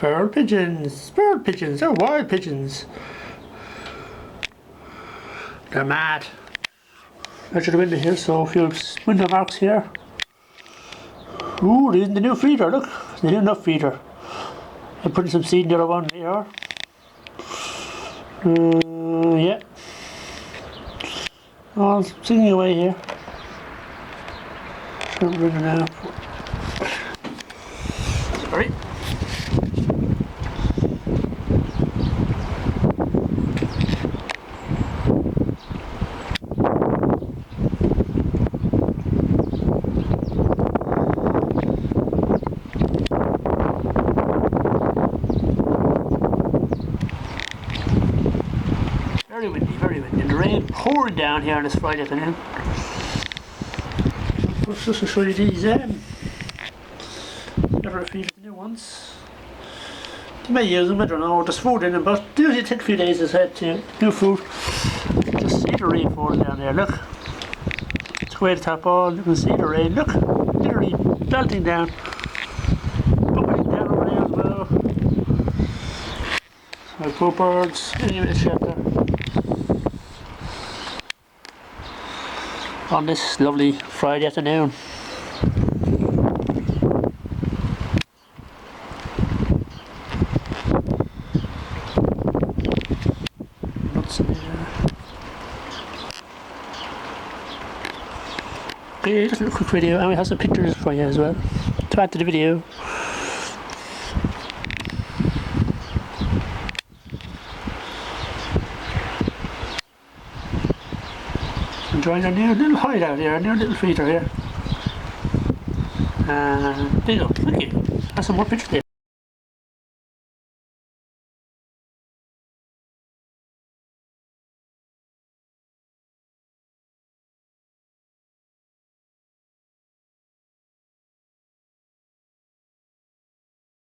Sparrow pigeons. Sparrow pigeons. They're wild pigeons. They're mad. Measure the window here, so a few window marks here. Ooh, there's the new feeder, look. The new nut feeder. I'm putting some seed in the other one here. Yeah. Oh, it's singing away here. Don't run it now. Sorry. Very windy, and the rain pouring down here on this Friday afternoon. Just to show you these never feed the new ones. You may use them, I don't know, there's food in them, but it usually takes a few days as I said to do food. Just see the rain falling down there, look. It's way to top on, you can see the rain, look, literally belting down. Bubbling down over there as well. So poor birds, any bit of shelter. On this lovely Friday afternoon. Okay, just a quick video, and we have some pictures for you as well to add to the video. Enjoying our new little hideout here, our new little feeder here. There you go, thank you. That's some more pictures there.